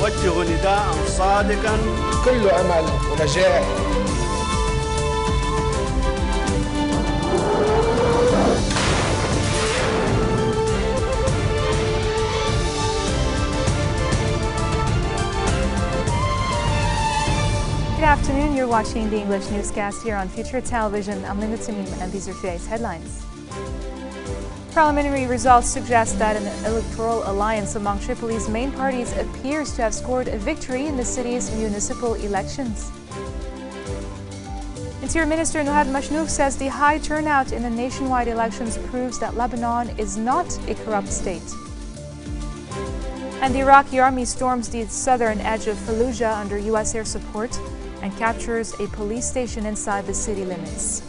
أوجه نداء صادقا كل أمل ونجاح. Good afternoon, you're watching the English newscast here on Future Television. I'm Linda Tamim and these are today's headlines. Parliamentary results suggest that an electoral alliance among Tripoli's main parties appears to have scored a victory in the city's municipal elections. Interior Minister Nuhad Mashnouk says the high turnout in the nationwide elections proves that Lebanon is not a corrupt state. And the Iraqi army storms the southern edge of Fallujah under U.S. air support and captures a police station inside the city limits.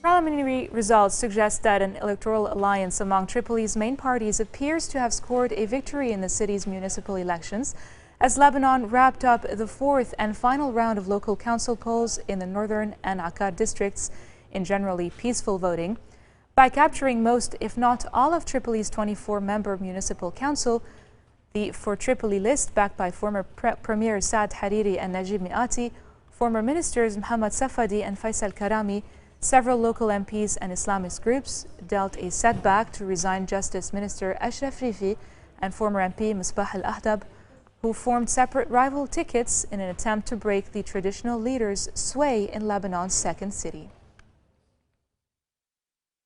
Parliamentary results suggest that an electoral alliance among Tripoli's main parties appears to have scored a victory in the city's municipal elections as Lebanon wrapped up the fourth and final round of local council polls in the northern and Akkad districts in generally peaceful voting. By capturing most, if not all, of Tripoli's 24-member municipal council, the For Tripoli list, backed by former Premier Saad Hariri and Najib Miati, former ministers Mohammad Safadi and Faisal Karami, several local MPs and Islamist groups, dealt a setback to resigned Justice Minister Ashraf Rifi and former MP Misbah al-Ahdab, who formed separate rival tickets in an attempt to break the traditional leader's sway in Lebanon's second city.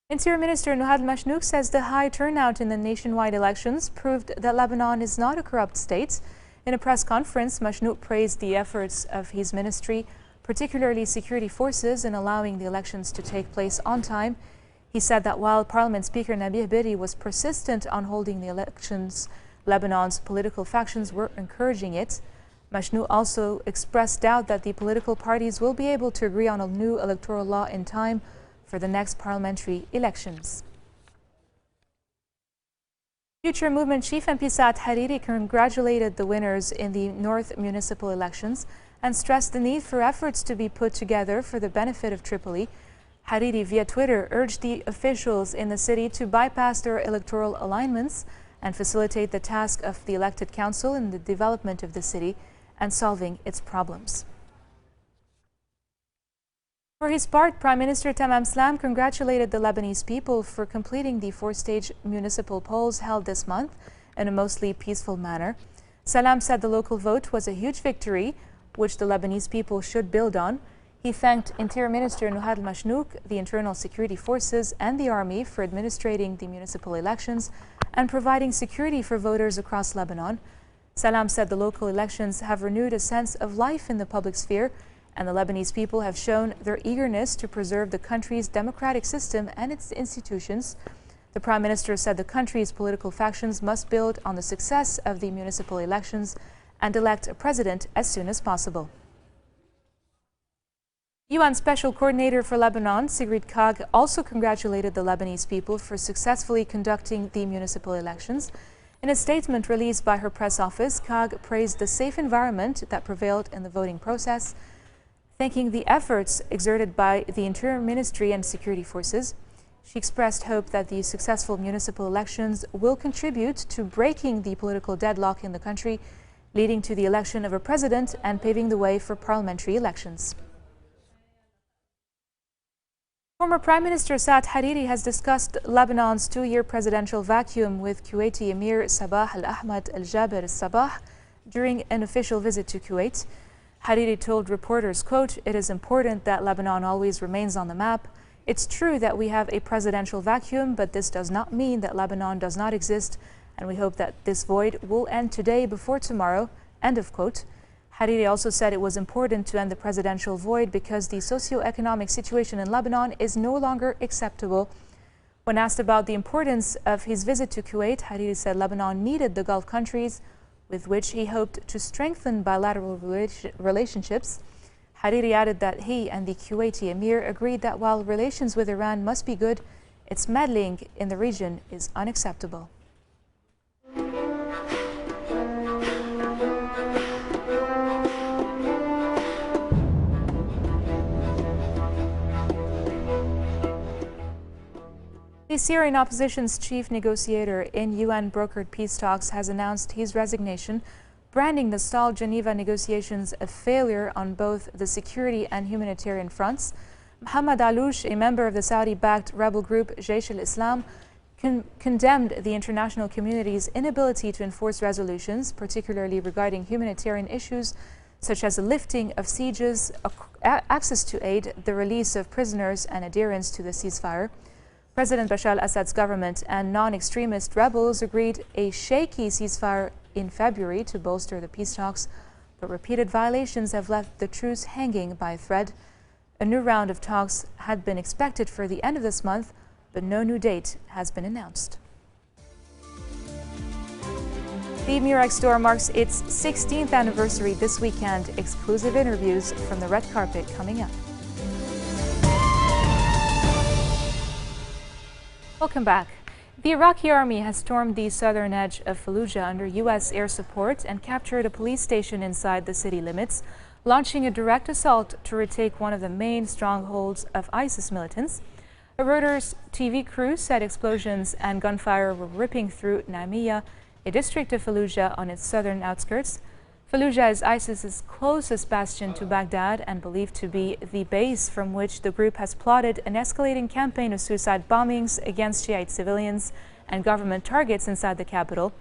Interior Minister Nuhad Mashnouk says the high turnout in the nationwide elections proved that Lebanon is not a corrupt state. In a press conference, Mashnouk praised the efforts of his ministry, particularly security forces, in allowing the elections to take place on time. He said that while Parliament Speaker Nabih Berri was persistent on holding the elections, Lebanon's political factions were encouraging it. Mashnouk also expressed doubt that the political parties will be able to agree on a new electoral law in time for the next parliamentary elections. Future Movement Chief MP Saad Hariri congratulated the winners in the North municipal elections and stressed the need for efforts to be put together for the benefit of Tripoli. Hariri, via Twitter, urged the officials in the city to bypass their electoral alignments and facilitate the task of the elected council in the development of the city and solving its problems. For his part, Prime Minister Tamam Slam congratulated the Lebanese people for completing the four-stage municipal polls held this month in a mostly peaceful manner. Salam said the local vote was a huge victory, which the Lebanese people should build on. He thanked Interior Minister Nuhad Mashnouk, the Internal Security Forces and the Army for administrating the municipal elections and providing security for voters across Lebanon. Salam said the local elections have renewed a sense of life in the public sphere, and the Lebanese people have shown their eagerness to preserve the country's democratic system and its institutions. The Prime Minister said the country's political factions must build on the success of the municipal elections and elect a president as soon as possible. UN Special Coordinator for Lebanon, Sigrid Kaag, also congratulated the Lebanese people for successfully conducting the municipal elections. In a statement released by her press office, Kaag praised the safe environment that prevailed in the voting process, thanking the efforts exerted by the Interior Ministry and security forces. She expressed hope that the successful municipal elections will contribute to breaking the political deadlock in the country, leading to the election of a president and paving the way for parliamentary elections. Former Prime Minister Saad Hariri has discussed Lebanon's two-year presidential vacuum with Kuwaiti Emir Sabah al-Ahmad al-Jaber al-Sabah during an official visit to Kuwait. Hariri told reporters, quote, "It is important that Lebanon always remains on the map. It's true that we have a presidential vacuum, but this does not mean that Lebanon does not exist, and we hope that this void will end today before tomorrow," end of quote. Hariri also said it was important to end the presidential void because the socio-economic situation in Lebanon is no longer acceptable. When asked about the importance of his visit to Kuwait, Hariri said Lebanon needed the Gulf countries, with which he hoped to strengthen bilateral relationships. Hariri added that he and the Kuwaiti Emir agreed that while relations with Iran must be good, its meddling in the region is unacceptable. The Syrian opposition's chief negotiator in UN-brokered peace talks has announced his resignation, branding the stalled Geneva negotiations a failure on both the security and humanitarian fronts. Mohammed Alouche, a member of the Saudi-backed rebel group Jaish al-Islam, condemned the international community's inability to enforce resolutions, particularly regarding humanitarian issues such as the lifting of sieges, access to aid, the release of prisoners, and adherence to the ceasefire. President Bashar al-Assad's government and non-extremist rebels agreed a shaky ceasefire in February to bolster the peace talks, but repeated violations have left the truce hanging by a thread. A new round of talks had been expected for the end of this month, but no new date has been announced. The Murex store marks its 16th anniversary this weekend. Exclusive interviews from the red carpet coming up. Welcome back. The Iraqi army has stormed the southern edge of Fallujah under U.S. air support and captured a police station inside the city limits, launching a direct assault to retake one of the main strongholds of ISIS militants. A Reuters TV crew said explosions and gunfire were ripping through Naamiyah, a district of Fallujah on its southern outskirts. Fallujah is ISIS's closest bastion to Baghdad and believed to be the base from which the group has plotted an escalating campaign of suicide bombings against Shiite civilians and government targets inside the capital.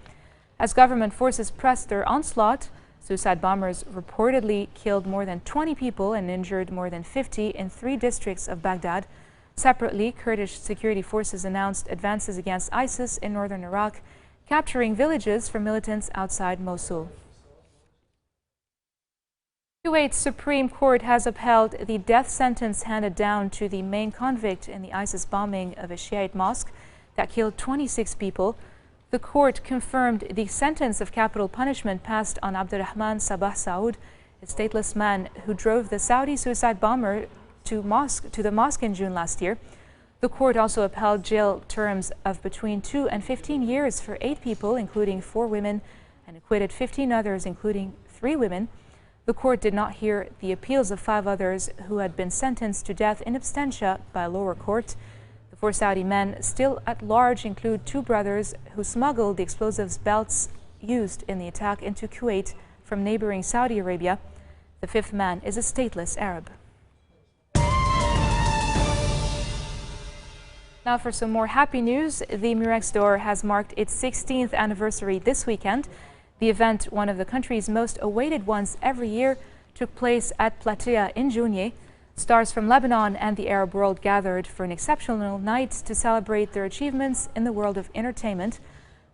As government forces pressed their onslaught, suicide bombers reportedly killed more than 20 people and injured more than 50 in 3 districts of Baghdad. Separately, Kurdish security forces announced advances against ISIS in northern Iraq, capturing villages from militants outside Mosul. Kuwait's Supreme Court has upheld the death sentence handed down to the main convict in the ISIS bombing of a Shiite mosque that killed 26 people. The court confirmed the sentence of capital punishment passed on Abdurrahman Sabah Saud, a stateless man who drove the Saudi suicide bomber to the mosque in June last year. The court also upheld jail terms of between 2 and 15 years for 8 people, including 4 women, and acquitted 15 others, including 3 women. The court did not hear the appeals of 5 others who had been sentenced to death in absentia by a lower court. The 4 Saudi men still at large include 2 brothers who smuggled the explosives belts used in the attack into Kuwait from neighboring Saudi Arabia. The 5th man is a stateless Arab. Now for some more happy news, the Murex store has marked its 16th anniversary this weekend. The event, one of the country's most awaited ones every year, took place at Platea in Jounieh. Stars from Lebanon and the Arab world gathered for an exceptional night to celebrate their achievements in the world of entertainment.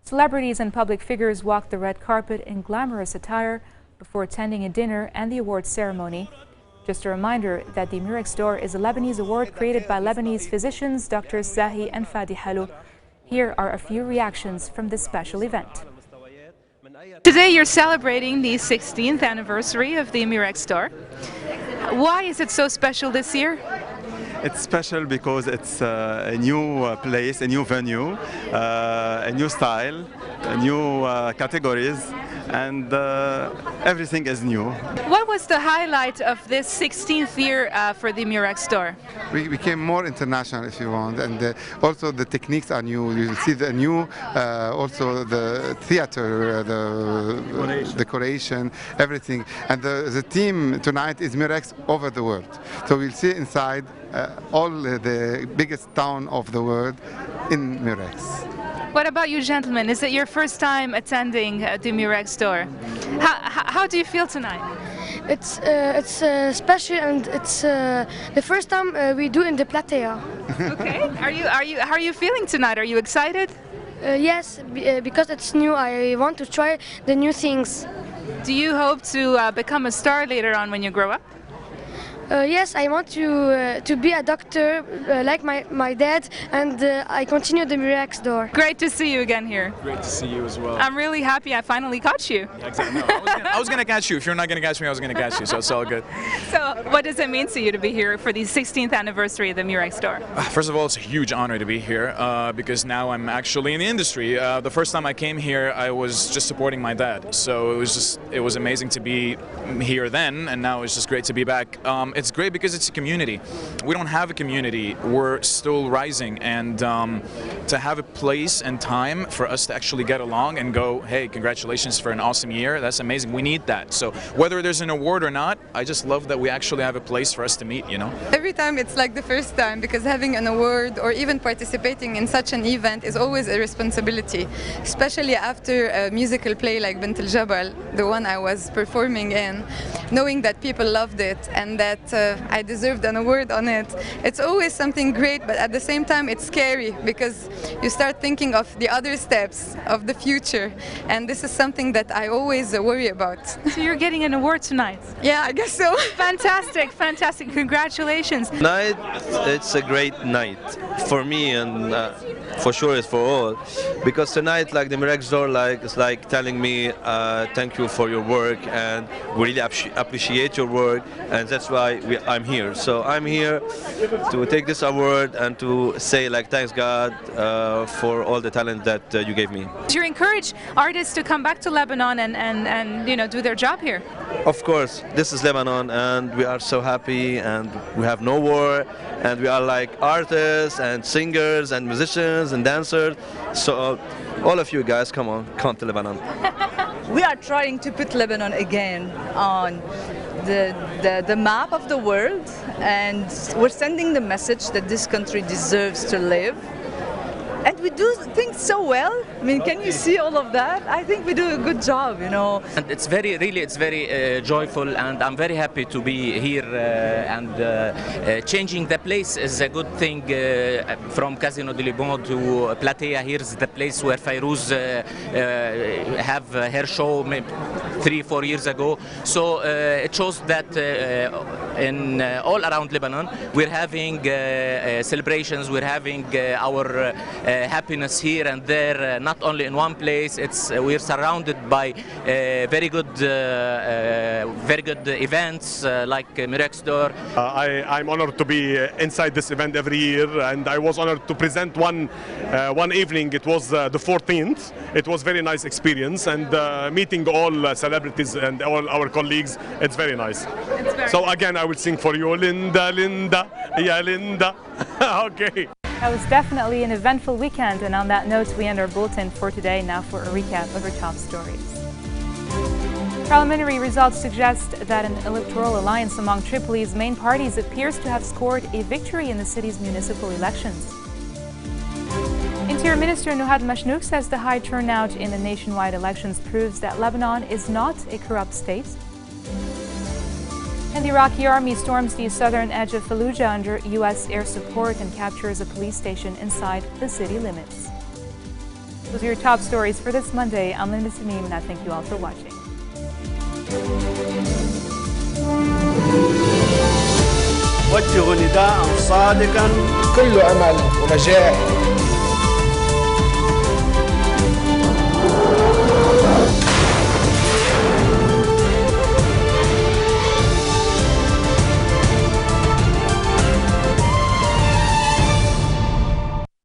Celebrities and public figures walked the red carpet in glamorous attire before attending a dinner and the awards ceremony. Just a reminder that the Murex door is a Lebanese award created by Lebanese physicians Drs. Zahi and Fadi Halou. Here are a few reactions from this special event. Today you're celebrating the 16th anniversary of the Murex store. Why is it so special this year? It's special because it's a new place, a new venue, a new style, new categories, and everything is new. What was the highlight of this 16th year for the Murex store? We became more international, if you want, and also the techniques are new. You will see the new, also the theater, the decoration, everything. And the theme tonight is Murex over the world. So we'll see inside all the biggest town of the world in Murex. What about you, gentlemen? Is it your first time attending the Murex store? How do you feel tonight? It's special, and it's the first time we do in the Platea. Okay. How are you feeling tonight? Are you excited? Yes, because it's new. I want to try the new things. Do you hope to become a star later on when you grow up? Yes, I want to be a doctor like my dad, and I continue the Murex door. Great to see you again here. Great to see you as well. I'm really happy I finally caught you. Yeah, exactly. No, I was gonna catch you. If you're not gonna catch me, I was gonna catch you, so it's all good. So what does it mean to you to be here for the 16th anniversary of the Murex store? First of all, it's a huge honor to be here because now I'm actually in the industry. The first time I came here, I was just supporting my dad. So it was amazing to be here then, and now it's just great to be back. it's great because it's a community. We don't have a community. We're still rising, and to have a place and time for us to actually get along and go, hey, congratulations for an awesome year. That's amazing. We need that. So whether there's an award or not, I just love that we actually have a place for us to meet, you know? Every time it's like the first time, because having an award or even participating in such an event is always a responsibility, especially after a musical play like Bint al-Jabal, the one I was performing in, knowing that people loved it and that I deserved an award on it. It's always something great, but at the same time it's scary because you start thinking of the other steps of the future, and this is something that I always worry about. So you're getting an award tonight? Yeah, I guess so. Fantastic, fantastic. Congratulations. Tonight, it's a great night for me, and for sure it's for all, because tonight, like the Mirac's Door, it's like telling me thank you for your work, and we really appreciate your work, and that's why I'm here. So I'm here to take this award and to say thanks God for all the talent that you gave me. Do you encourage artists to come back to Lebanon and do their job here? Of course, this is Lebanon, and we are so happy, and we have no war, and we are like artists and singers and musicians and dancers. So all of you guys, come to Lebanon. We are trying to put Lebanon again on the map of the world, and we're sending the message that this country deserves to live. And we do things so well. I mean, can you see all of that? I think we do a good job, you know. And it's very joyful, and I'm very happy to be here. And changing the place is a good thing. From Casino de Liban to Platea, here's the place where Fayrouz have her show 3-4 years ago. So it shows that in all around Lebanon, we're having celebrations. We're having our happiness here and there, not only in one place. We're surrounded by very good events like Mirac's Door. I'm honored to be inside this event every year, and I was honored to present one evening. It was the 14th. It was very nice experience, and meeting all celebrities and all our colleagues. It's very nice. So again, I will sing for you, Linda, Linda, yeah, Linda. Okay. That was definitely an eventful weekend, and on that note we end our bulletin for today. Now for a recap of our top stories. Parliamentary results suggest that an electoral alliance among Tripoli's main parties appears to have scored a victory in the city's municipal elections. Interior Minister Nuhad Mashnouk says the high turnout in the nationwide elections proves that Lebanon is not a corrupt state. And the Iraqi army storms the southern edge of Fallujah under U.S. air support and captures a police station inside the city limits. Those are your top stories for this Monday. I'm Linda Tamim, and I thank you all for watching. وجه نداء صادقا كل أمل ونجاح